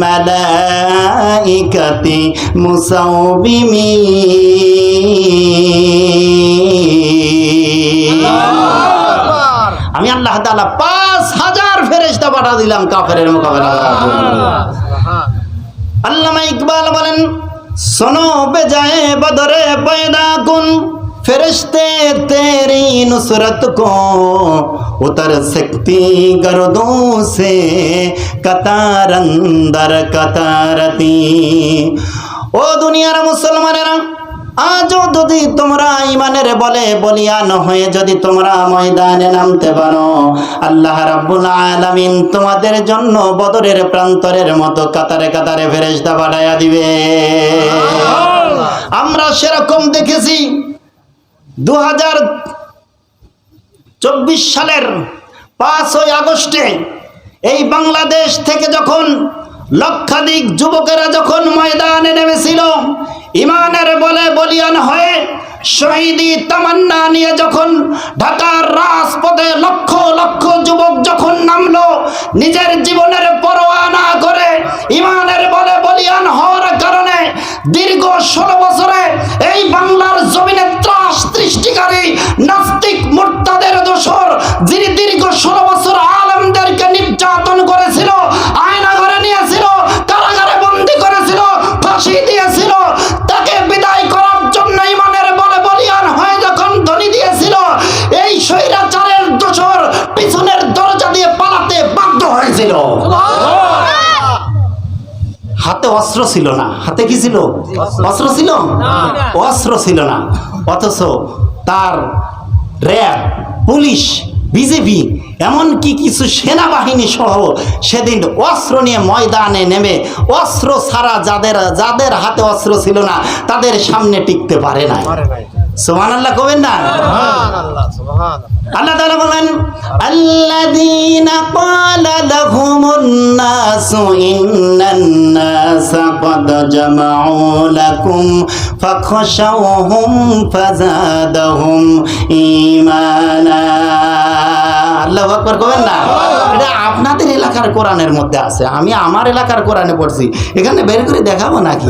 মালাইকাতি মুসাউবিমিন। আমি আল্লাহ তাআলা 5000 ফেরেশতা পাঠা দিলাম কাফেরের মোকাবেলা করার জন্য। আল্লামা ইকবাল বলেন, सुनो बजाए बदरे पैदा कुन फरिश्ते तेरी नुसरत को उतर सकती गर्दों से कतार अंदर कतारती। ओ दुनियार मुसलमानेरा আজও যদি তোমরা ঈমানের বলে বলিয়ান হয়ে যদি তোমরা ময়দানে নামতে পারো, আল্লাহ রাব্বুল আলামিন তোমাদের জন্য বদরের প্রান্তরের মতো কাতারে কাতারে ফেরেশতা পাঠায়া দিবে। আমরা সেরকম দেখেছি 2024 সালের 5ই আগস্টে এই বাংলাদেশ থেকে যখন লক্ষাধিক যুবকেরা যখন ময়দানে নেমেছিল, ইমানের বলে বলিয়ান হয়ে শহীদি তামান্না নিয়ে যখন ঢাকার রাজপথে লক্ষ লক্ষ যুবক যখন নামলো, নিজের জীবনের পরোয়া না করে ইমানের বলে বলিয়ান হওয়ার কারণে দীর্ঘ 16 বছরে এই বাংলার জমিনে ত্রাস সৃষ্টিকারী নাস্তিক মুরতাদের দোসর যিনি দীর্ঘ 16 বছর আলেমদেরকে নির্যাতন করেছিল, আয়না ঘরে নিয়েছিল, কারাগারে বন্দী করেছিল, ফাঁসি দিয়েছিল, তাকে বিদায় করার জন্য ইমানের বলে বলিয়ান হয়ে যখন ধ্বনি দিয়েছিল, এই স্বৈরাচারের দোসর পিছনের দরজা দিয়ে পালাতে বাধ্য হয়েছিল। হাতে অস্ত্র ছিল না। হাতে কি ছিল? অস্ত্র ছিল না, অস্ত্র ছিল না। অথচ তার র্যাব, পুলিশ, বিজেপি এমনকি কিছু সেনাবাহিনী সহ সেদিন অস্ত্র নিয়ে ময়দানে নেমে অস্ত্র ছাড়া যাদের হাতে অস্ত্র ছিল না তাদের সামনে টিকতে পারে না। সুবহানাল্লাহ কবেন না? সুবহানাল্লাহ, সুবহানাল্লাহ। আল্লাহ তাআলা বলেন, আল্লাযীনা ক্বালা লাহুমুন নাসু ইন্নান নাসা ক্বাদ জামাউ লাকুম ফাখশাউহুম ফাযাদাহুম ঈমানা। আল্লাহু আকবার কবেন না? এটা আপনাদের এলাকার কোরআনের মধ্যে আছে, আমি আমার এলাকার কোরআনে পড়ছি, এখানে বের করে দেখাবো নাকি?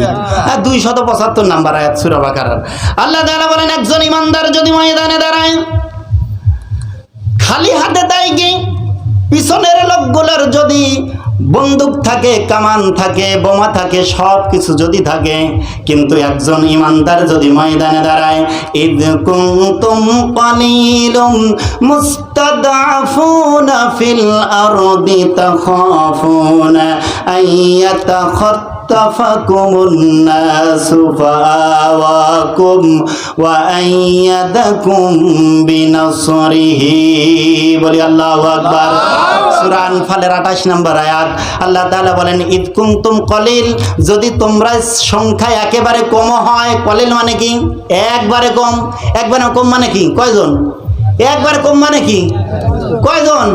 275 নাম্বার আয়াত সূরা বাকারার। আল্লাহ তাআলা বলেন, একজন ইমানদার যদি ময়দানে দাঁড়ায় খালি হাতে দেয় কি, পিছনের লোকগুলোর যদি বন্দুক থাকে, কামান থাকে, বোমা থাকে, সব কিছু যদি থাকে, কিন্তু একজন ইমানদার যদি ময়দানে দাঁড়ায়, ইদ কুনতুম কালিলুম মুস্তাদআফুনা ফিল আরদি তাখাফুনা আইয়াতাখাত্তাফাকুমুন নাসু ফাআওয়াকুম ওয়া আইয়াদাকুম বিনাসরিহি। বলি আল্লাহু আকবার। সূরা আনফালের 28 নম্বর আয়াত। আল্লাহ তাআলা বলেন, ইদ কুনতুম কলিল, যদি তোমরা সংখ্যায় একেবারে কম হয়। কলিল মানে কি? একবারে কম। একবারে কম মানে কি? কয়জন? একবারে কম মানে কি? কয়জন?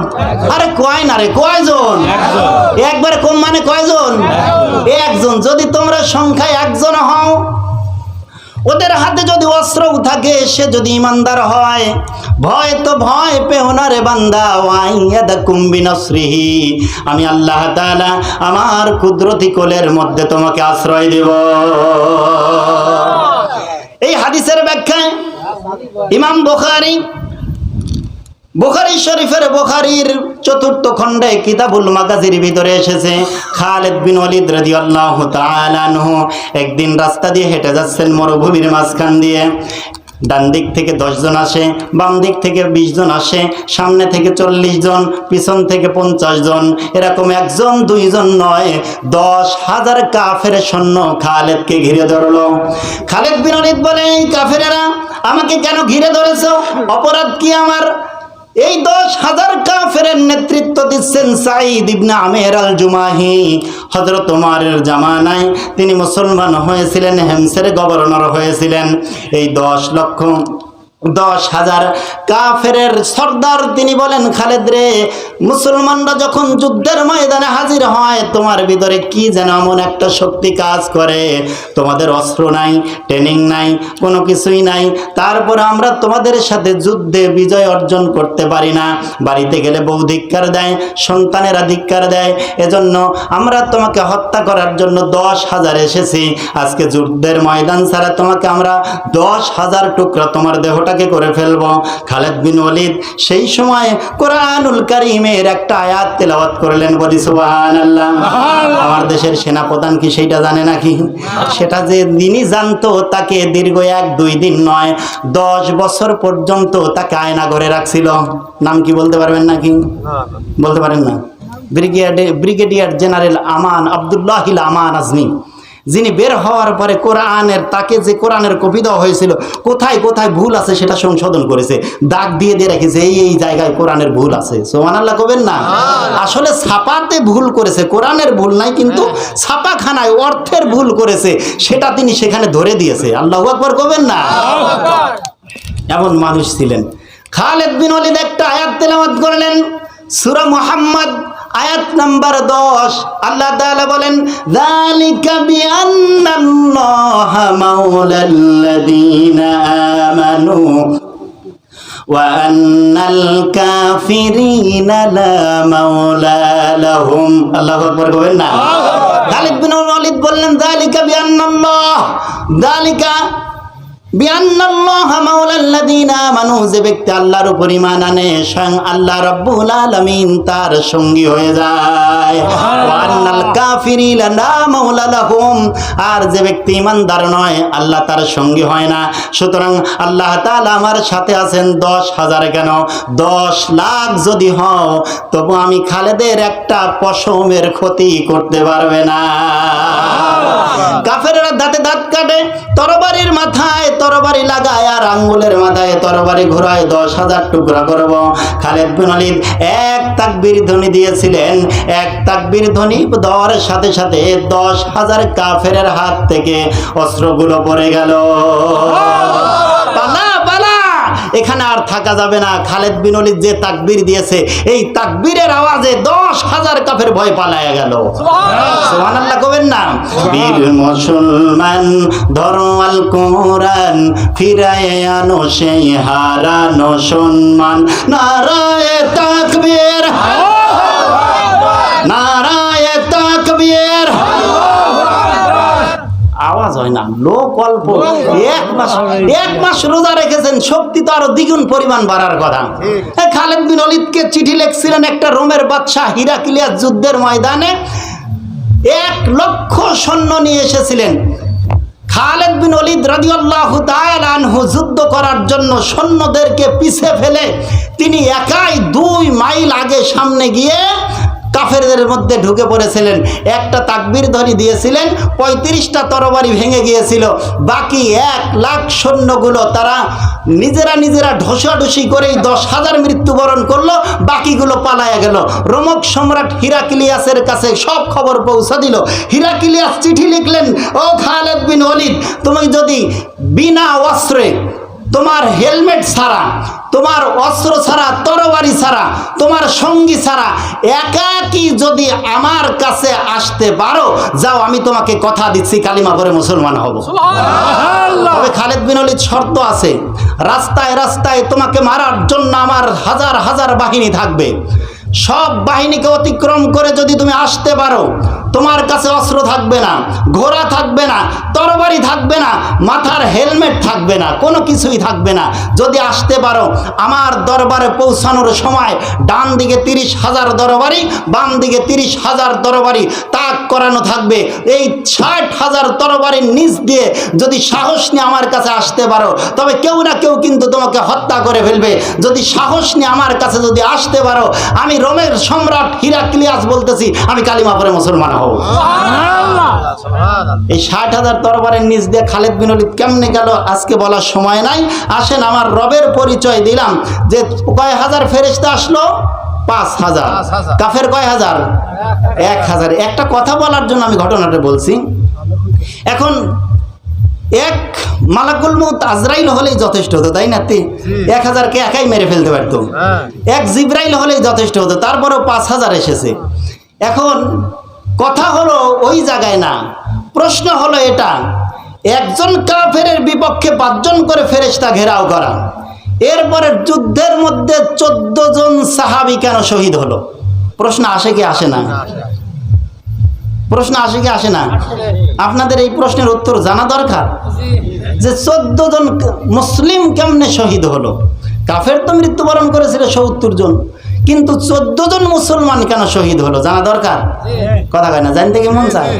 আরে কয় না রে, কয়জন? একবারে কম মানে কয়জন? একজন। যদি তোমরা সংখ্যায় একজন হও, ওদের হাতে যদি অস্ত্রও থাকে, সে যদি ইমানদার হয়, ভয় তো ভয় পেও না রে বান্দা, ওয়াইয়াদাকুম বিনাসরিহি, আমি আল্লাহ তাআলা আমার কুদরতি কোলের মধ্যে তোমাকে আশ্রয় দেব। এই হাদিসের ব্যাখ্যায় ইমাম বুখারী শরীফের বুখারীর 4th খণ্ডে কিতাবুল মাগাজির ভিতরে এসেছে, খালিদ বিন ওয়ালিদ রাদিয়াল্লাহু তাআলা আনহু একদিন রাস্তা দিয়ে হেঁটে যাচ্ছেন মরুভূমির মাঝখান দিয়ে। ডান দিক থেকে 10 জন আসে, বাম দিক থেকে 20 জন আসে, সামনে থেকে 40 জন, পিছন থেকে 50 জন, এরকম 1 জন 2 জন নয়, 10,000 কাফের সৈন্য খালিদকে ঘিরে ধরলো। খালিদ বিন ওয়ালিদ বলে, এই কাফেরেরা আমাকে কেন ঘিরে ধরেছো? অপরাধ কি আমার? এই 10,000 কাফের নেতৃত্ব দিচ্ছেন সাঈদ ইবনে আমের আল জুমাহি। হযরত ওমরের জামানায় তিনি মুসলমান হয়েছিলেন, হেমসের গভর্নর হয়েছিলেন। এই 10 লক্ষ 10,000 কাফেরের সর্দার তিনি বলেন, খালেদ রে, মুসলমানরা যখন যুদ্ধের ময়দানে হাজির হয় তোমার ভিতরে কি যেন এমন একটা শক্তি কাজ করে, তোমাদের অস্ত্র নাই, ট্রেনিং নাই, কোনো কিছুই নাই, তারপর আমরা তোমাদের সাথে যুদ্ধে বিজয় অর্জন করতে পারি না। বাড়িতে গেলে বউ ধিক্কার দেয়, সন্তানেরা ধিক্কার দেয়, এজন্য আমরা তোমাকে হত্যা করার জন্য 10,000 এসেছি। আজকে যুদ্ধের ময়দান ছাড়া তোমাকে আমরা 10,000 টুকরা তোমার দেহটাকে করে ফেলবো। খালেদ বিন ওয়ালিদ সেই সময় কোরআনুল কারীমের একটা আয়াত তেলাওয়াত করলেন, বলি সুবহানাল্লাহ। আমার দেশের সেনাপ্রধান কি সেইটা জানে নাকি? সেটা যে দিনই জানতো তাকে দীর্ঘ 1-2 দিন নয় 10 বছর পর্যন্ত তাকে আয়না ঘরে রাখছিল। নাম কি বলতে পারবেন নাকি? বলতে পারেন না? ব্রিগেডিয়ার জেনারেল আমান, আব্দুল্লাহিল আমান আজমি, যিনি বের হওয়ার পরে কোরআনের তাকে যে কোরআনের কপি দেওয়া হয়েছিল কোথায় কোথায় ভুল আছে সেটা সংশোধন করেছে, দাগ দিয়ে দিয়ে রেখেছে, এই জায়গায় কোরআনের ভুল আছে। সুবহানাল্লাহ কবেন না? আসলে ছাপাতে ভুল করেছে, কোরআনের ভুল নাই, কিন্তু ছাপাখানায় অর্থের ভুল করেছে, সেটা তিনি সেখানে ধরে দিয়েছে। আল্লাহু আকবার কবেন না? এমন মানুষ ছিলেন। খালেদ বিন ওয়ালিদ একটা আয়াত তেলাওয়াত করলেন, সূরা মুহাম্মদ আয়াত নাম্বার 10। আল্লাহ তাআলা বলেন, যালিকা বিআন্নাল্লাহা মাওলাল্লাযীনা আমানু ওয়া আন্নাল কাফিরিনা লা মাওলা লাহুম। আল্লাহু আকবার কইবেন না? খালিদ বিন ওয়ালিদ বললেন, যালিকা বিআন্নাল্লাহ, যালিকা বিআন্নাল্লাহা মাওলাল্লাযীনা আমানু, যে ব্যক্তি আল্লাহর উপর ঈমান আনে স্বয়ং আল্লাহ রাব্বুল আলামিন তার সঙ্গী হয়ে যায়। ওয়া আন্নাল কাফিরিনা লা মাওলা লাহুম, আর যে ব্যক্তি ঈমানদার নয় আল্লাহ তার সঙ্গী হয় না। সুতরাং আল্লাহ তাআলা আমার সাথে আছেন। 10,000 কেন 10 লাখ যদি হও তবু আমি খালেদের একটা পশমের ক্ষতি করতে পারবে না। কাফেররা দাঁতে দাঁত কাটে, তরবারির মাথায় তরবারি লাগায় আর আঙ্গুলের মাথায় তরবারি ঘোরায়, 10,000 টুকরা করব। খালেদ বিন ওয়ালিদ এক তাকবীর ধ্বনি দিয়েছিলেন, এক তাকবীর ধ্বনি দেওয়ার সাথে সাথে 10,000 কাফেরের হাত থেকে অস্ত্রগুলো পড়ে গেল। পালা পালা, এখানে আর থাকা যাবে না। খালেদ বিন ওয়ালিদ যে তাকবীর দিয়েছে, এই তাকবীরের আওয়াজে 10,000 কাফের ভয় পালায়া গেল। সুবহানাল্লাহ কবেন না? বীর মুসলমান ধরো আল কোরআন, ফিরায়ে আনো সেই হারানো সম্মান। নারায়ে তাকবীর, নারায়ে তাকবীর। আওয়াজ হয় না, লোক অল্প। এক মাস রোজা রেখেছেন, শক্তি তো আরো দ্বিগুণ পরিমাণ বাড়ার কথা। খালেদ বিন ওয়ালিদকে চিঠি লিখছিলেন একটা রোমের বাদশাহ হিরাক্লিয়াস, যুদ্ধের ময়দানে 1 লক্ষ সৈন্য নিয়ে এসেছিলেন। খালেদ বিন ওয়ালিদ রাদিয়াল্লাহু তাআলা আনহু যুদ্ধ করার জন্য সৈন্যদেরকে পিছে ফেলে তিনি একাই 2 মাইল আগে সামনে গিয়ে কাফেরদের মধ্যে ঢুকে পড়েছিলেন। একটা তাকবীর ধ্বনি দিয়েছিলেন, 35টা তরবারি ভেঙে গিয়েছিল। বাকি 1 লাখ সৈন্যগুলো তারা নিজেরা ঢোসাঢুসি করেই 10,000 মৃত্যুবরণ করলো, বাকিগুলো পালায়া গেল। রোমক সম্রাট হিরাক্লিয়াসের কাছে সব খবর পৌঁছে দিল। হিরাক্লিয়াস চিঠি লিখলেন, ও খালেদ বিন ওয়ালিদ, তুমি যদি বিনা অস্ত্রে, তোমার হেলমেট ছাড়া, তোমার অস্ত্র ছাড়া, তরবারি ছাড়া, তোমার সঙ্গী ছাড়া একাকী যদি আমার কাছে আসতে পারো, যাও, আমি তোমাকে কথা দিচ্ছি কালিমা পড়ে মুসলমান হব। তবে খালেদ বিন ওয়ালিদ শর্ত আছে, রাস্তায় রাস্তায় তোমাকে মারার জন্য আমার হাজার হাজার বাহিনী থাকবে। সব বাহিনীকে অতিক্রম করে যদি তুমি আসতে পারো, তোমার কাছে অস্ত্র থাকবে না, ঘোড়া থাকবে না, তরবারি থাকবে না, মাথার হেলমেট থাকবে না, কোনো কিছুই থাকবে না। যদি আসতে পারো, আমার দরবারে পৌঁছানোর সময় ডান দিকে 30,000 তরবারি, বাম দিকে 30,000 তরবারি তাক করানো থাকবে। এই 60,000 তরবারির নিচ দিয়ে যদি সাহস নিয়ে আমার কাছে আসতে পারো, তবে কেউ না কেউ কিন্তু তোমাকে হত্যা করে ফেলবে। যদি সাহস নিয়ে আমার কাছে যদি আসতে পারো, আমি রোমের সম্রাট হিরাক্লিয়াস বলতেছি, আমি কালিমা পড়ে মুসলমান হব। এই 60,000 তরবারের নিচ দিয়ে খালেদ বিন ওয়ালিদ কেমনে গেল আজকে বলার সময় নাই। আসেন আমার রবের পরিচয় দিলাম যে কয় হাজার ফেরেশতা আসলো? 5,000। কাফের কয় হাজার? 1,000। একটা কথা বলার জন্য আমি ঘটনাটা বলছি। এখন এক মালাকুল মউত আজরাইল হলেই যথেষ্ট হতো, তাই না? 1000কে একাই মেরে ফেলতে পারতো। এক জিব্রাইল হলেই যথেষ্ট হতো, তারপরেও 5000 এসেছে। এখন কথা হলো ওই জায়গায় না, প্রশ্ন হলো এটা, একজন কাফেরের বিপক্ষে 5 জন করে ফেরেশতা ঘেরাও করা, এরপরে যুদ্ধের মধ্যে 14 জন সাহাবী কেন শহীদ হলো? প্রশ্ন আসে কি আসে না? প্রশ্ন আসে কি আসে না? আপনাদের এই প্রশ্নের উত্তর জানা দরকার যে 14 জন মুসলিম কেমনে শহীদ হলো? কাফের তো মৃত্যুবরণ করেছিল 70 জন, কিন্তু 14 জন মুসলমান কেন শহীদ হলো জানা দরকার। কথা কয় না, জানতে কি মন চায়?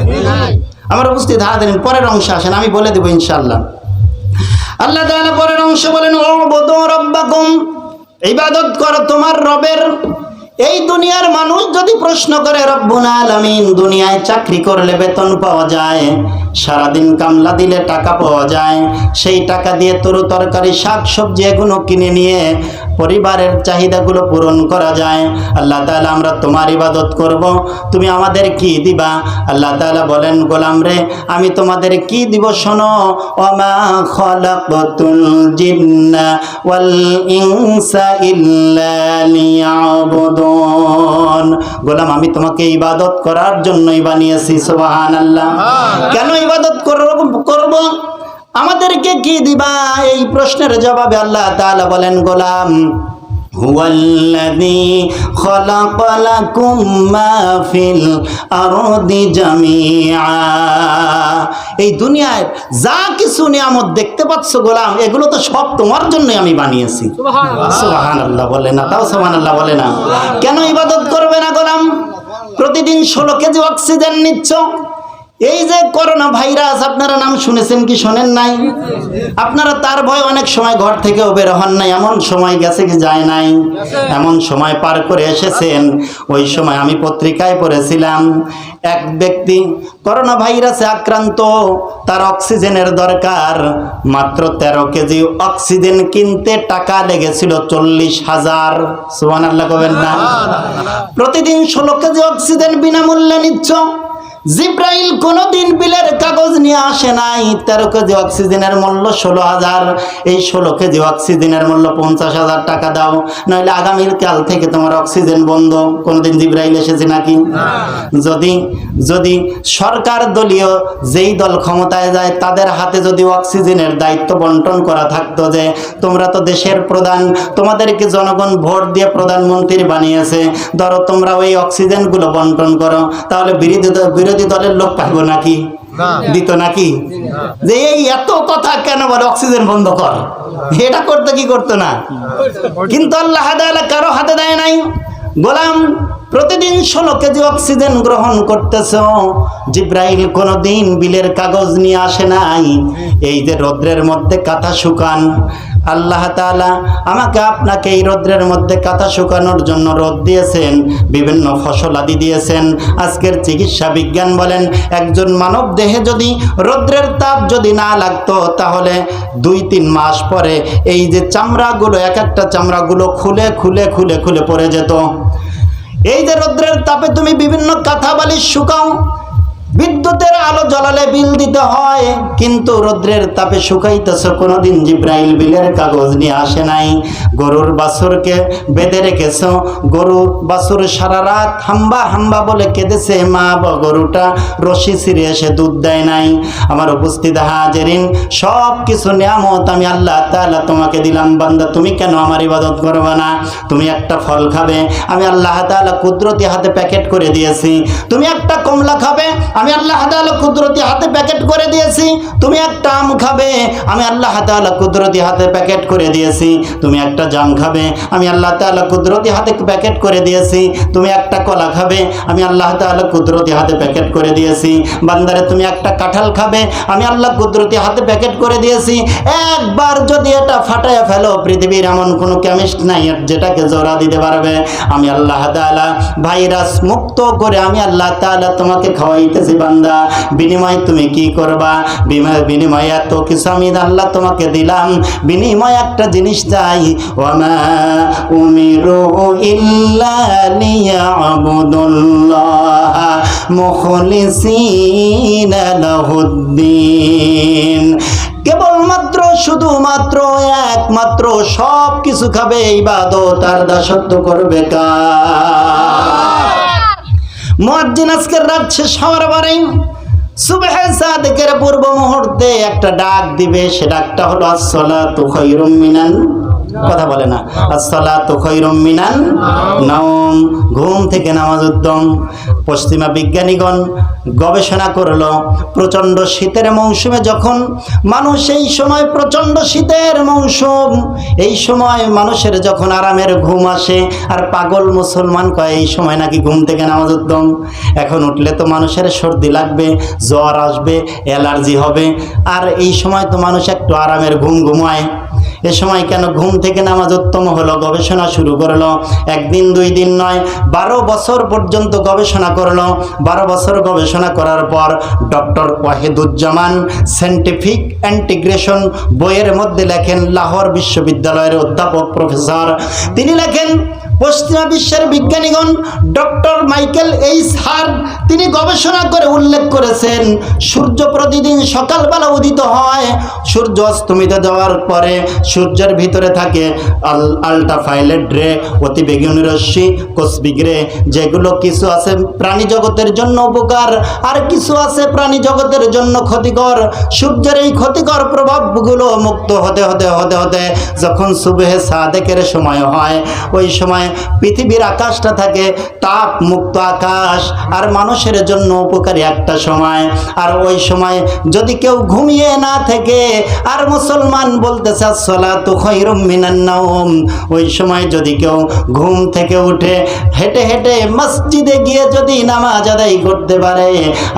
আমার উপস্থিত হাজির, পরের অংশ আসেন, আমি বলে দেবো ইনশাআল্লাহ। আল্লাহ তাআলা পরের অংশ বলেন, উবুদু রাব্বাকুম, ইবাদত করো তোমার রবের। এই দুনিয়ার মানুষ যদি প্রশ্ন করে রব্বুল আলামিন, দুনিয়ায় চাকরি করলে বেতন পাওয়া যায়, সারাদিন কামলা দিলে টাকা পাওয়া যায়, সেই টাকা দিয়ে তরু তরকারি শাক সবজি এগুলো কিনে নিয়ে পরিবারের চাহিদাগুলো পূরণ করা যায়। আল্লাহ তাআলা আমরা তোমার ইবাদত করব, তুমি আমাদের কি দিবা? আল্লাহ তাআলা বলেন, গোলাম রে আমি তোমাদের কি দিব শোনো, ওমা খালাকাতুল জিন্না ওয়াল ইনসা ইল্লা লিয়াবুদুন। গোলাম আমি তোমাকে ইবাদত করার জন্যই বানিয়েছি। সুবহানাল্লাহ। কেন ইবাদত করব? আমাদেরকে কি দিবা? এই প্রশ্নের জবাবে আল্লাহ তাআলা বলেন, গোলাম হুয়াল্লাযী খালাকা লাকুম মা ফিল আরদি জামিআ, এই দুনিয়ায় যা কিছু নিয়ামত দেখতে পাচ্ছ গোলাম, এগুলো তো সব তোমার জন্যই আমি বানিয়েছি। সুবহানাল্লাহ বলে না? তাও সুবহানাল্লাহ বলে না? কেন ইবাদত করবে না গোলাম? প্রতিদিন 16 কেজি অক্সিজেন নিচ্ছ। এই যে করোনা ভাইরাস, আপনারা নাম শুনেছেন কি শোনেন নাই? আপনারা তার ভয় অনেক সময় ঘর থেকেও বের হন নাই, এমন সময় গেছে কি যায় নাই? এমন সময় পার করে এসেছেন। ওই সময় আমি পত্রিকায় পড়েছিলাম, এক ব্যক্তি করোনা ভাইরাসে আক্রান্ত, তার অক্সিজেনের দরকার, মাত্র 13 কেজি অক্সিজেন কিনতে টাকা লেগেছিল 40,000। সুবহানাল্লাহ কবেন না? প্রতিদিন 16 কেজি অক্সিজেন বিনামূল্যে নিচ্ছ। জিব্রাইল কোনদিন বিলের কাগজ নিয়ে আসে নাই। 13 কেজি অক্সিজেনের মূল্য 16,000, এই 16 কেজি অক্সিজেনের মূল্য 50,000 টাকা দাও, নইলে আগামীর কাল থেকে তোমার অক্সিজেন বন্ধ। কোনদিন জিব্রাইল এসেছে নাকি? যদি সরকার দলীয় যেই দল ক্ষমতায় যায় তাদের হাতে যদি অক্সিজেনের দায়িত্ব বন্টন করা থাকতো, যে তোমরা তো দেশের প্রধান, তোমাদেরকে জনগণ ভোট দিয়ে প্রধানমন্ত্রী বানিয়েছে, ধরো তোমরা ওই অক্সিজেনগুলো বন্টন করো, তাহলে বিরোধী দলের লোক পাইবো নাকি? দিত নাকি? যে এই এত কথা কেন বলে অক্সিজেন বন্ধ কর, এটা করতে কি করতো না? কিন্তু আল্লাহ তাআলা কারো হাতে দেয় নাই। গোলাম প্রতিদিন 16 কেজি অক্সিজেন গ্রহণ করতেছ, জিব্রাইল কোনদিন বিলের কাগজ নিয়ে আসে নাই। এই যে রৌদ্রের মধ্যে কাঁথা শুকান, আল্লাহ তাআলা আমাকে আপনাকে এই রৌদ্রের মধ্যে কাঁথা শুকানোর জন্য রোদ দিয়েছেন, বিভিন্ন ফসল আদি দিয়েছেন। আজকের চিকিৎসা বিজ্ঞান বলেন, একজন মানব দেহে যদি রৌদ্রের তাপ যদি না লাগতো, তাহলে 2-3 মাস পরে এই যে চামড়াগুলো, এক একটা চামড়াগুলো খুলে খুলে খুলে খুলে পড়ে যেত। এই যে রৌদ্রের তাপে তুমি বিভিন্ন কাঁথা বালিশ শুকাও, বিদ্যুতের আলো জ্বালালে বিল দিতে হয়, কিন্তু রৌদ্রের তাপে শুকাইতেছ, কোনোদিন জিব্রাইল বিলের কাগজ নিয়ে আসে নাই। গরুর বাছুরকে বেঁধে রেখেছ, গরু বাছুর সারা রাত হাম্বা হাম্বা বলে কেঁদেছে, মা বা গরুটা রশি ছিঁড়ে এসে দুধ দেয় নাই। আমার উপস্থিত হাজিরিন, সব কিছু নিয়ামত আমি আল্লাহ তাআলা তোমাকে দিলাম, বান্দা তুমি কেন আমার ইবাদত করবে না? তুমি একটা ফল খাবে, আমি আল্লাহ তাআলা কুদরতি হাতে প্যাকেট করে দিয়েছি। তুমি একটা কমলা খাবে, আমি আল্লাহ তাআলা কুদরতি হাতে প্যাকেট করে দিয়েছি। তুমি একটা আম খাবে, আমি আল্লাহ তাআলা কুদরতি হাতে প্যাকেট করে দিয়েছি। তুমি একটা জাম খাবে, আমি আল্লাহ তাআলা কুদরতি হাতে প্যাকেট করে দিয়েছি। তুমি একটা কলা খাবে, আমি আল্লাহ তাআলা কুদরতি হাতে প্যাকেট করে দিয়েছি। বান্দারে তুমি একটা কাঁঠাল খাবে, আমি আল্লাহ কুদরতি হাতে প্যাকেট করে দিয়েছি। একবার যদি এটা ফাটায় ফেলো, পৃথিবীর এমন কোনো কেমিস্ট নাই যেটাকে জোড়া দিতে পারবে। আমি আল্লাহ তাআলা ভাইরাস মুক্ত করে আমি আল্লাহ তাআলা তোমাকে খাওয়াইতেছি। বান্দা বিনিময় তুমি কি করবা? বিনিময় এত কিছু আমি আল্লাহ তোমাকে দিলাম, বিনিময় একটা জিনিস চাই, ওয়ামা উমিরু ইল্লা লিয়াবুদুল্লাহ মুখলিসিনা লাহুদ্দিন। কেবলমাত্র শুধুমাত্র একমাত্র সব কিছু খাবে, ইবাদত আর দাসত্ব করবে কার? মুয়াজ্জিন আজকের রাত শেষ হওয়ার পরে সুবহে সাদিকের পূর্ব মুহূর্তে একটা ডাক দিবে, সে ডাকটা হলো আসসালাতু খায়রুম মিনান, কথা বলে না, আসসালাতু খায়রুম মিনান নাওম, ঘুম থেকে নামাজ উত্তম। পশ্চিমা বিজ্ঞানীগণ গবেষণা করলো, প্রচণ্ড শীতের মৌসুমে যখন মানুষ, এই সময় প্রচণ্ড শীতের মৌসুম, এই সময় মানুষের যখন আরামের ঘুম আসে, আর পাগল মুসলমান কয় এই সময় নাকি ঘুম থেকে নামাজ উত্তম। এখন উঠলে তো মানুষের সর্দি লাগবে, জ্বর আসবে, অ্যালার্জি হবে, আর এই সময় তো মানুষ একটু আরামের ঘুম ঘুমায়। এ সময় কেন ঘুম থেকে নামাজ উত্তম হলো? গবেষণা শুরু করলো, একদিন দুই দিন নয়, 12 বছর পর্যন্ত গবেষণা করলো। 12 বছর গবেষণা করার পর ডক্টর ওয়াহিদুজ্জামান সায়েন্টিফিক ইন্টিগ্রেশন বইয়ের মধ্যে লেখেন, লাহোর বিশ্ববিদ্যালয়ের অধ্যাপক প্রফেসর, তিনি লেখেন পশ্চিমা বিশ্বের বিজ্ঞানীগণ ডক্টর মাইকেল এইচ হার্ট তিনি গবেষণা করে উল্লেখ করেছেন, সূর্য প্রতিদিন সকালবেলা উদিত হয়, সূর্য অস্তমিত যাওয়ার পরে সূর্যের ভিতরে থাকে আল্ট্রাভায়োলেট রে, অতি বেগুনি রশ্মি, কসমিক রে, যেগুলো কিছু আছে প্রাণী জগতের জন্য উপকার, আর কিছু আছে প্রাণী জগতের জন্য ক্ষতিকর। সূর্যের এই ক্ষতিকর প্রভাবগুলো মুক্ত হতে হতে হতে হতে যখন সুবহে সাদেকের সময় হয়, ওই সময় পৃথিবীর আকাশটা থাকে তাপ মুক্ত আকাশ, আর মানুষের জন্য উপকারী একটা সময়। আর ওই সময় যদি কেউ ঘুমিয়ে না থেকে, আর মুসলমান বলতেছে আসসালাতু খায়রুম মিনান নাওম, ওই সময় যদি কেউ ঘুম থেকে উঠে হেঁটে হেঁটে মসজিদে গিয়ে যদি নামাজ আদায় করতে পারে,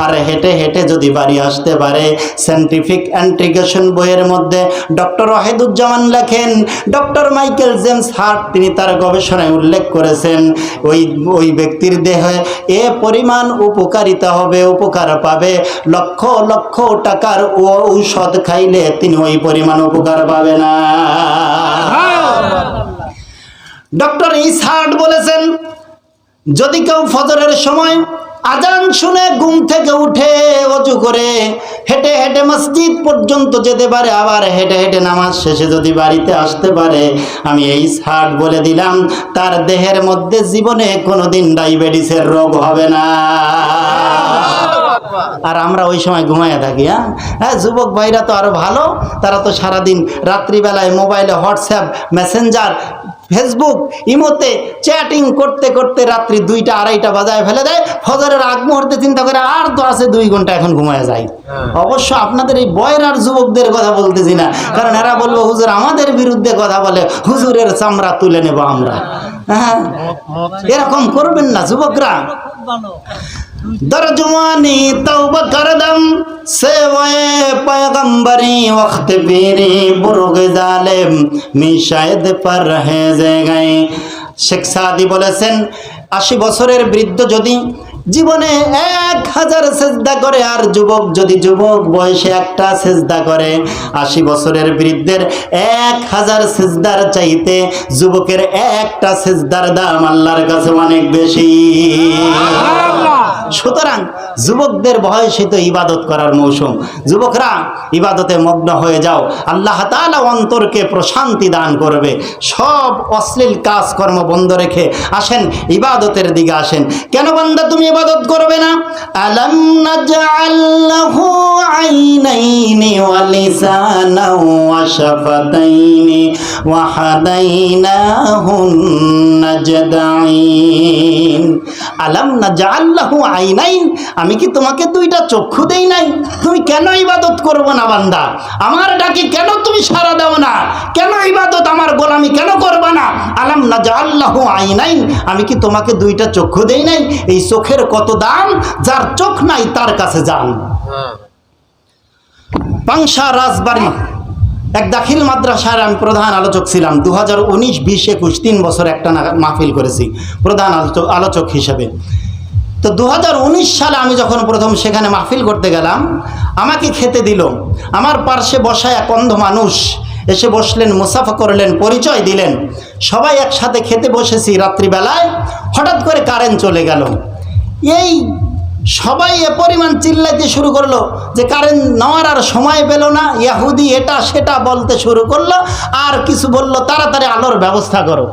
আর হেঁটে হেঁটে যদি বাড়ি আসতে পারে, সায়েন্টিফিক ইন্টিগ্রেশন বইয়ের মধ্যে ডক্টর ওয়াহিদুজ্জামান লেখেন, ডক্টর মাইকেল জেমস হার্ট তিনি তার গবেষণায় উল্লেখ করেছেন, ওই ব্যক্তির দেহে এ পরিমাণ উপকারিতা হবে, উপকার পাবে, লক্ষ লক্ষ টাকার ঔষধ খাইলে তিনি ওই পরিমাণ উপকার পাবে না। ডক্টর ইসহার্ট বলেছেন, যদি কেউ ফজরের সময় আজান শুনে ঘুম থেকে উঠে ওযু করে হেঁটে হেঁটে মসজিদ পর্যন্ত যেতে পারে, আবার হেঁটে হেঁটে নামাজ শেষে যদি বাড়িতে আসতে পারে, আমি এই ইসহাক বলে দিলাম তার দেহের মধ্যে জীবনে কোনোদিন ডায়াবেটিসের রোগ হবে না। আর আমরা ওই সময় ঘুমাইয়া থাকি। হ্যাঁ, যুবক ভাইরা তো আরো ভালো, তারা তো সারাদিন রাত্রিবেলায় মোবাইলে হোয়াটসঅ্যাপ, মেসেঞ্জার, ফেসবুক, ইমোতে চ্যাটিং করতে করতে রাত্রি 2টা 2:30 বাজায় ফেলে দেয়। ফজরের আগ মুহূর্তে চিন্তা করে আর তো আছে 2 ঘন্টা, এখন ঘুমায় যায়। অবশ্য আপনাদের এই বয়রার যুবকদের কথা বলতেছি না, কারণ এরা বলবো হুজুর আমাদের বিরুদ্ধে কথা বলে, হুজুরের চামড়া তুলে নেব আমরা। হ্যাঁ, এরকম করবেন না যুবকরা। দরজওয়ানি তওবা করদম সেওয়ে পয়গম্বরি ওয়াক্ত বীরি বুরগ জালেম মি শায়দ পর রহে গয়ে। শেখ সাদি বলেছেন, 80 বছরের বৃদ্ধ যদি জীবনে 1000 সেজদা করে, আর যুবক যদি যুবক বয়সে একটা সেজদা করে, 80 বছরের বৃদ্ধের 1000 সেজদার চাইতে যুবকের একটা সেজদার দাম আল্লাহর কাছে অনেক বেশি। সুতরাং যুবকদের বয়সে তো ইবাদত করার মৌসুম, যুবকরা ইবাদতে মগ্ন হয়ে যাও, আল্লাহ তাআলা অন্তরকে প্রশান্তি দান করবে। সব অশ্লীল কাজকর্ম বন্ধ রেখে আসেন ইবাদতের দিকে আসেন। কেন বান্দা তুমি ইবাদত করবে না? আলাম নাজআল লাহু আইনাইনি ওয়া লিসানাও ওয়া শাফাতাইনি ওয়া হাদাইনাহুন নাজদাইন। আলাম নাজআল লাহু আইনাইন, আমি কি তোমাকে 2টা চক্ষু দেই নাই? তুমি কেন ইবাদত করবো না বান্দা? আমার ডাকে কেন তুমি সাড়া দাও না? কেন ইবাদত আমার গোলামি কেন করবা না? আলাম নাজআল লাহু আইনাইন, আমি কি তোমাকে 2টা চক্ষু দেই নাই? এই চোখের কত দাম, যার চোখ নাই তার কাছে যান। পাংশা রাজবাড়ি এক দাখিল মাদ্রাসার আমি প্রধান আলোচক ছিলাম। 2019, 20, 21 3 বছর একটা মাহফিল করেছি প্রধান আলোচক হিসেবে। তো 2019 সালে আমি যখন প্রথম সেখানে মাহফিল করতে গেলাম, আমাকে খেতে দিল। আমার পার্শ্বে বসা এক অন্ধ মানুষ এসে বসলেন, মুসাফা করলেন, পরিচয় দিলেন। সবাই একসাথে খেতে বসেছি রাত্রিবেলায়, হঠাৎ করে কারেন্ট চলে গেল। এই সবাই এ পরিমাণ চিল্লাইতে শুরু করলো যে কারেন্ট নেওয়ার আর সময় পেল না, ইয়াহুদি এটা সেটা বলতে শুরু করলো, আর কিছু বলল তাড়াতাড়ি আলোর ব্যবস্থা করো।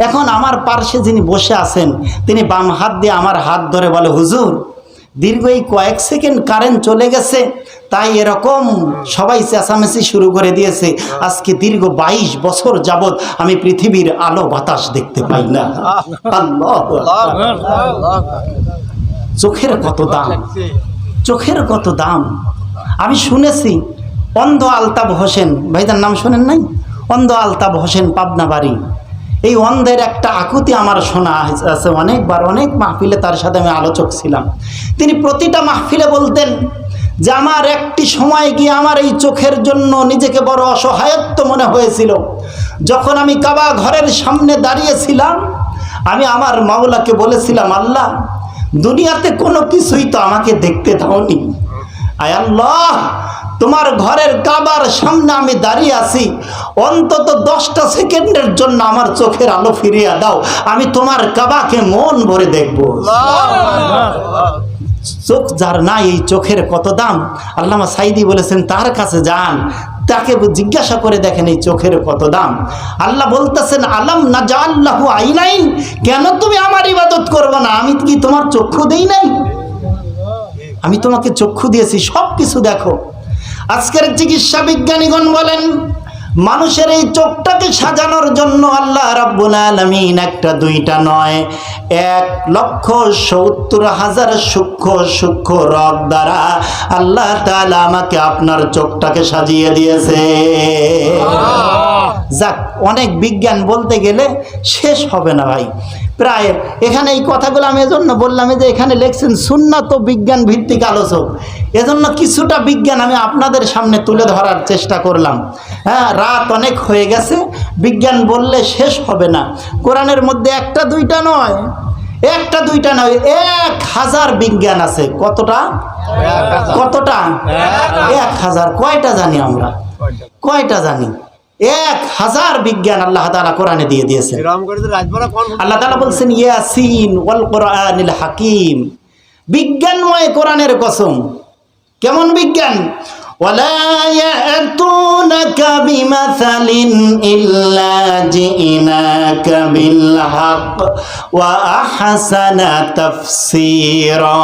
এখন আমার পার্শ্বে যিনি বসে আছেন তিনি বাম হাত দিয়ে আমার হাত ধরে বলে, হুজুর দীর্ঘ এই কয়েক সেকেন্ড কারেন্ট চলে গেছে, তাই এরকম সবাই চেঁচামেচি শুরু করে দিয়েছে। আজকে দীর্ঘ 22 বছর যাবৎ আমি পৃথিবীর আলো বাতাস দেখতে পাই না। আল্লাহু আকবার। চোখের কত দাম, চোখের কত দাম। আমি শুনেছি অন্ধ আলতাব হোসেন, ভাইদার নাম শোনেন নাই? অন্ধ আলতাব হোসেন, পাবনা বাড়ি। এই অন্ধের একটা আকুতি আমার শোনা আছে অনেকবার, অনেক মাহফিলে তার সাথে আমি আলোচক ছিলাম। তিনি প্রতিটা মাহফিলে বলতেন যে আমার একটি সময় গিয়ে আমার এই চোখের জন্য নিজেকে বড় অসহায়ত্ব মনে হয়েছিল। যখন আমি কাবা ঘরের সামনে দাঁড়িয়েছিলাম, আমি আমার মাওলাকে বলেছিলাম, আল্লাহ দুনিয়াতে কোনো কিছুই তো আমাকে দেখতে দাওনি, আয় আল্লাহ তোমার ঘরের কাবার সামনে আমি দাঁড়িয়ে আছি, অন্তত 10টা সেকেন্ডের জন্য আমার চোখের আলো ফিরিয়ে দাও, আমি তোমার কাবাকে মন ভরে দেখব। চোখ যার নাই, এই চোখের কত দাম। আল্লামা সাইদি বলেছেন তার কাছে যান, তাকে জিজ্ঞাসা করে দেখেন এই চোখের কত দাম। আল্লাহ বলতেছেন, আলাম নাজাল্লাহু আইনাইন, কেন তুমি আমার ইবাদত করবে না? আমি কি তোমার চক্ষু দেই নাই? আমি তোমাকে চক্ষু দিয়েছি, সব কিছু দেখো। আজকের চিকিৎসা বিজ্ঞানীগণ বলেন মানুষের এই চোখটাকে সাজানোর জন্য আল্লাহ রাব্বুল আলামিন একটা দুইটা নয়, 1,70,000 সূক্ষ্ম সূক্ষ্ম রগ দ্বারা আল্লাহ তাআলা আমাকে আপনার চোখটাকে সাজিয়ে দিয়েছে। যাক, অনেক বিজ্ঞান বলতে গেলে শেষ হবে না ভাই। প্রায় এখানে এই কথাগুলো আমি এজন্য বললাম যে এখানে লেখছেন সুন্নাত ও বিজ্ঞান ভিত্তিক আলোচক, এজন্য কিছুটা বিজ্ঞান আমি আপনাদের সামনে তুলে ধরার চেষ্টা করলাম। হ্যাঁ, রাত অনেক হয়ে গেছে, বিজ্ঞান বললে শেষ হবে না। কোরআনের মধ্যে একটা দুইটা নয়, 1000 বিজ্ঞান আছে। কতটা? 1000। কয়টা জানি আমরা? কয়টা জানি? 1000 বিজ্ঞান আল্লাহ তাআলা কোরআনে দিয়ে দিয়েছেন। আল্লাহ তাআলা বলছেন ইয়াসিন ওয়াল কোরআনিল হাকিম, বিজ্ঞানময় কোরআনের কসম। কেমন বিজ্ঞান? ওয়ালা ইয়াতুনাকা বিমাসালিন ইল্লা জিনাকা বিল হক ওয়া আহসানা তাফসীরা।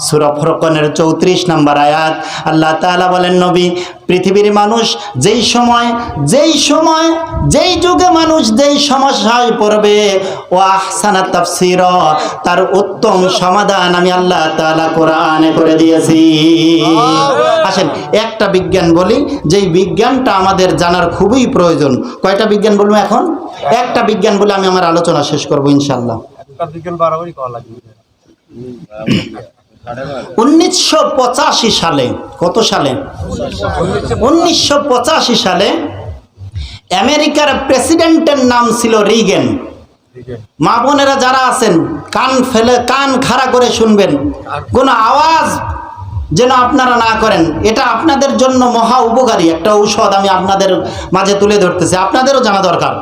সূরা ফুরকানের 34 নম্বর আয়াত। আল্লাহ তাআলা বলেন, নবী পৃথিবীর মানুষ যেই যুগে মানুষ যেই সমস্যায় পড়বে, ও আহসানা তাফসীরা, তার উত্তম সমাধান আমি আল্লাহ তাআলা কোরআনে করে দিয়েছি। আসেন একটা বিজ্ঞান বলি, যেই বিজ্ঞানটা আমাদের জানার খুবই প্রয়োজন। কয়টা বিজ্ঞান বলবো এখন? একটা বিজ্ঞান বলে আমি আমার আলোচনা শেষ করবো ইনশাআল্লাহ। 1985 সালে, কত সালে? 1985 সালে আমেরিকার প্রেসিডেন্টের নাম ছিল রিগেন। মা বোনেরা যারা আছেন কান খাড়া করে শুনবেন, কোনো আওয়াজ যেন আপনারা না করেন। এটা আপনাদের জন্য মহা উপকারী একটা ঔষধ আমি আপনাদের মাঝে তুলে ধরতেছি, আপনাদেরও জানা দরকার।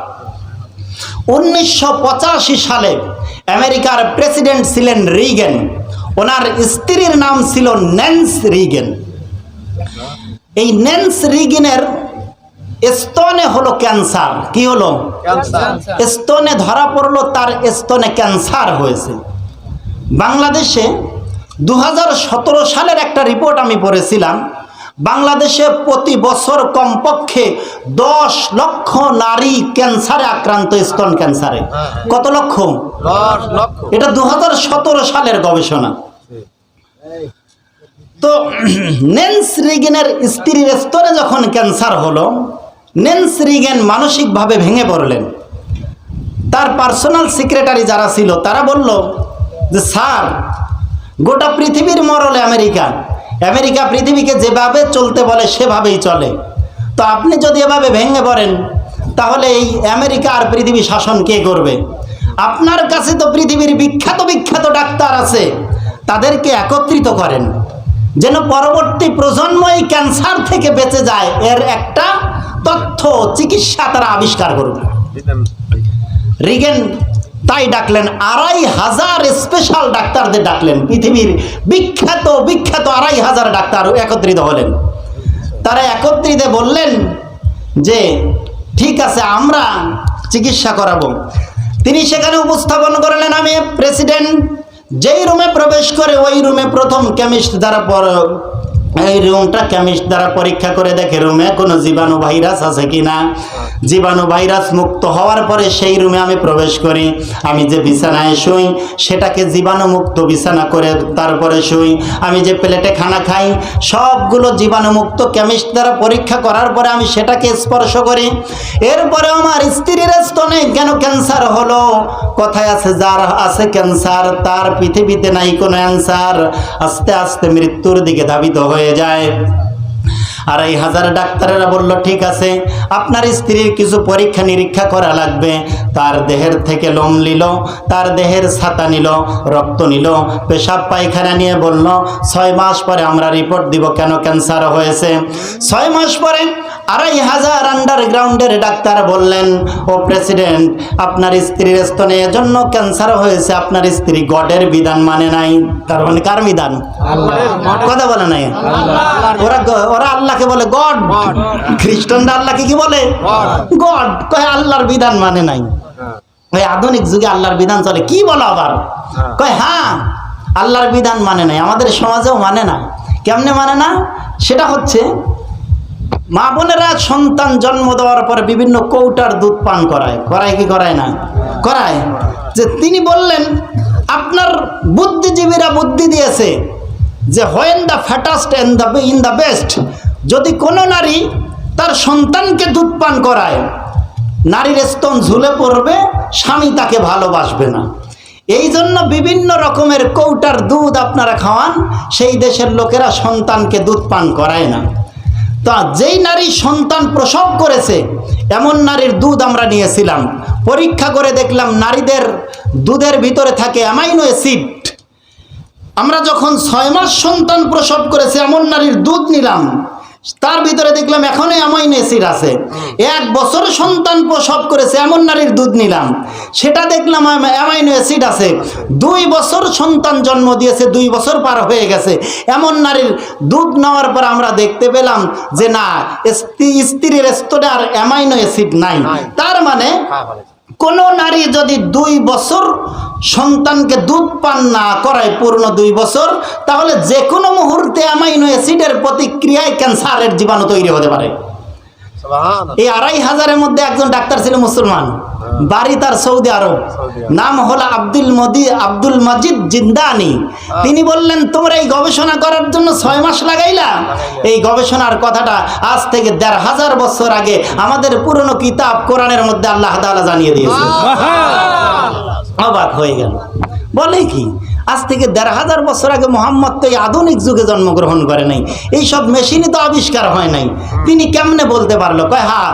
1985 সালে আমেরিকার প্রেসিডেন্ট ছিলেন রিগেন। ওনার স্ত্রীর নাম ছিল ন্যান্সি রিগেন। এই ন্যান্সি রিগেনের স্তনে হলো ক্যান্সার। কি হলো? স্তনে ধরা পড়লো, তার স্তনে ক্যান্সার হয়েছে। বাংলাদেশে 2017 সালের একটা রিপোর্ট আমি পড়েছিলাম, বাংলাদেশে প্রতি বছর কমপক্ষে 10 লক্ষ নারী ক্যান্সারে আক্রান্ত, স্তন ক্যান্সারে। কত লক্ষ? 10 লক্ষ। এটা 2017 সালের গবেষণা। তো ন্যান্সি রিগেনের স্ত্রীর স্তনে যখন ক্যান্সার হলো, ন্যান্সি রিগেন মানসিকভাবে ভেঙে পড়লেন। তার পার্সোনাল সেক্রেটারি যারা ছিল তারা বলল যে স্যার, গোটা পৃথিবীর মরলে আমেরিকা পৃথিবীকে যেভাবে চলতে বলে সেভাবেই চলে, তো আপনি যদি এভাবে ভেঙে পড়েন তাহলে এই আমেরিকা আর পৃথিবী শাসন কে করবে? আপনার কাছে তো পৃথিবীর বিখ্যাত বিখ্যাত ডাক্তার আছে, তাদেরকে একত্রিত করেন যেন পরবর্তী প্রজন্ম এই ক্যান্সার থেকে বেঁচে যায়, এর একটা তথ্য চিকিৎসা তারা আবিষ্কার করবে। রিগেন তাই ডাকলেন, 2500 স্পেশাল ডাক্তারদের ডাকলেন, পৃথিবীর বিখ্যাত বিখ্যাত 2500 ডাক্তার একত্রিত হলেন। তারা একত্রিত বললেন যে ঠিক আছে আমরা চিকিৎসা করাবো। তিনি সেখানে উপস্থাপন করলেন, আমি প্রেসিডেন্ট যেই রুমে প্রবেশ করে ওই রুমে প্রথম কেমিস্ট দ্বারা এই রুমটা কেমিস্ট দ্বারা পরীক্ষা করে দেখে রুমে কোনো জীবাণু ভাইরাস আছে কিনা। জীবাণু ভাইরাস মুক্ত হওয়ার পরে সেই রুমে আমি প্রবেশ করি, আমি যে বিছানায় শুই সেটাকে জীবাণুমুক্ত বিছানা করে তারপরে শুই, আমি যে প্লেটে খানা খাই সবগুলো জীবাণুমুক্ত কেমিস্ট দ্বারা পরীক্ষা করার পরে আমি সেটাকে স্পর্শ করি। এরপরে আমার স্ত্রীর স্তনে কেন ক্যান্সার হলো, কথায় আছে যার আছে ক্যান্সার তার পৃথিবীতে নাই কোনো অ্যান্সার, আস্তে আস্তে মৃত্যুর দিকে ধাবিত হয়ে যায়। 2500 ডাক্তারেরা বলল ঠিক আছে আপনার স্ত্রীর কিছু পরীক্ষা নিরীক্ষা করা লাগবে। তার দেহের থেকে লোম নিল, তার দেহের ছাতা নিল, রক্ত নিল, পেশাব পায়খানা নিয়ে বলল 6 মাস পরে আমরা রিপোর্ট দিব কেন ক্যান্সার হয়েছে। 6 মাস পরে 2500 আন্ডারগ্রাউন্ডের ডাক্তার বললেন, ও প্রেসিডেন্ট আপনার স্ত্রীর স্তনে এজন্য ক্যান্সার হয়েছে, আপনার স্ত্রী গডের বিধান মানে নাই। তার মানে কার বিধান? কথা বলে নাই। ওরা আল্লাহকে বলে গড, খ্রিস্টানরা আল্লাহকে কি বলে? গড। কয় আল্লাহর বিধান মানে নাই। ওই আধুনিক যুগে আল্লাহর বিধান চলে, কি বলো আবার? কয় হ্যাঁ আল্লাহর বিধান মানে নাই, আমাদের সমাজেও মানে না। কেমনে মানে না? সেটা হচ্ছে মা বোনেরা সন্তান জন্ম দেওয়ার পর বিভিন্ন কৌটার দুধ পান করায়, করায় কি করায় না? করায়। যে তিনি বললেন আপনার বুদ্ধিজীবীরা বুদ্ধি দিয়েছে যে when the fattest and in the best, যদি কোনো নারী তার সন্তানকে দুধ পান করায় নারীর স্তন ঝুলে পড়বে, স্বামী তাকে ভালোবাসবে না। এই জন্য বিভিন্ন রকমের কৌটার দুধ আপনারা খাওয়ান, সেই দেশের লোকেরা সন্তানকে দুধ পান করায় না। তা যেই নারী সন্তান প্রসব করেছে এমন নারীর দুধ আমরা নিয়েছিলাম, পরীক্ষা করে দেখলাম নারীদের দুধের ভিতরে থাকে অ্যামাইনো অ্যাসিড। আমরা যখন 6 মাস সন্তান প্রসব করেছে এমন নারীর দুধ নিলাম, তার ভিতরে দেখলাম এখনো অ্যামাইনো অ্যাসিড আছে। 1 বছর সন্তান প্রসব করেছে এমন নারীর দুধ নিলাম, সেটা দেখলাম অ্যামাইনো অ্যাসিড আছে। 2 বছর সন্তান জন্ম দিয়েছে, 2 বছর পার হয়ে গেছে, এমন নারীর দুধ নেওয়ার পর আমরা দেখতে পেলাম যে না, স্ত্রীর স্তরে আর অ্যামাইনো অ্যাসিড নাই। তার মানে কোন নারী যদি 2 বছর সন্তানকে দুধ পান না করায় পূর্ণ 2 বছর, তাহলে যে কোনো মুহূর্তে অ্যামাইনো অ্যাসিডের প্রতিক্রিয়ায় ক্যান্সারের জীবাণু তৈরি হতে পারে। এই 2500-এর মধ্যে একজন ডাক্তার ছিল মুসলমান, বাড়ি তার সৌদি আরব, নাম হলো আব্দুল মজিদ জিন্দানি। তিনি বললেন তোমরা এই গবেষণা করার জন্য 6 মাস লাগাইলা? এই গবেষণার কথাটা আজ থেকে 1500 বছর আগে আমাদের পুরনো কিতাব কোরআনের মধ্যে আল্লাহ তাআলা জানিয়ে দিয়েছে। অবাক হয়ে গেল, বলে কি আজ থেকে 1500 বছর আগে মোহাম্মদ তো এই আধুনিক যুগে জন্মগ্রহণ করে নাই, এইসব মেশিনই তো আবিষ্কার হয় নাই, তিনি কেমনে বলতে পারলো? কয় হ্যাঁ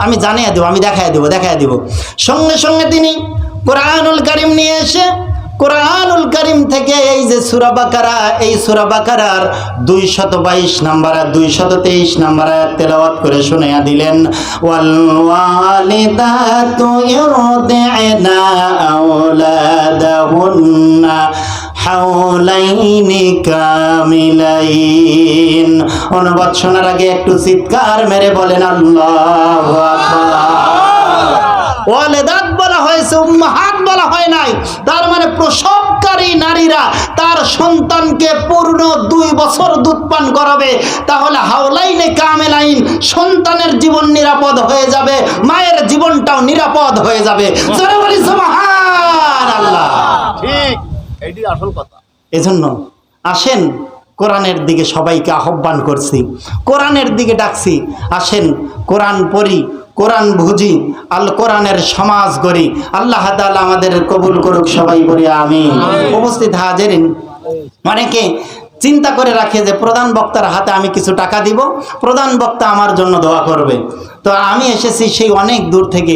আমি জানিয়ে দেবো, আমি দেখায় দেবো। সঙ্গে সঙ্গে তিনি কোরআনুল কারীম নিয়ে এসে কোরআনুল কারীম থেকে এই যে সূরা বাকারা, এই সূরা বাকারার 222 নম্বর আর 223 নম্বর আয়াত তেলাওয়াত করে শুনাইয়া দিলেন। ওয়াল ওয়ালিদাতু ইউরদি'না আওলাদাহুন্না হাওলাইনি কামিলাইন। অনুবাদ শোনার আগে একটু চিৎকার মেরে বলেন আল্লাহু আকবার। ওয়ালিদাত বলা হয়েছে, উম্মাহাত বলা হয় নাই। তার মানে প্রসবকারী নারীরা তার সন্তানকে পূর্ণ 2 বছর দুধ পান করাবে, তাহলে হাওলাইনে কামেলাইন, সন্তানের জীবন নিরাপদ হয়ে যাবে, মায়ের জীবনটাও নিরাপদ হয়ে যাবে। জোরে বলি সুবহানাল্লাহ। ঠিক, এইটি আসল কথা। এজন্য আসেন কোরআনের দিকে সবাইকে আহ্বান করছি, কোরআনের দিকে ডাকছি, আসেন কোরআন পড়ি, কোরআন বুঝি, আল কোরআনের সমাজ গড়ি। আল্লাহ তাআলা আমাদের কবুল করুক, সবাই বলি আমিন। উপস্থিত হাজিরিন, অনেকে চিন্তা করে রাখে যে প্রধান বক্তার হাতে আমি কিছু টাকা দিব, প্রধান বক্তা আমার জন্য দোয়া করবে। তো আমি এসেছি সেই অনেক দূর থেকে।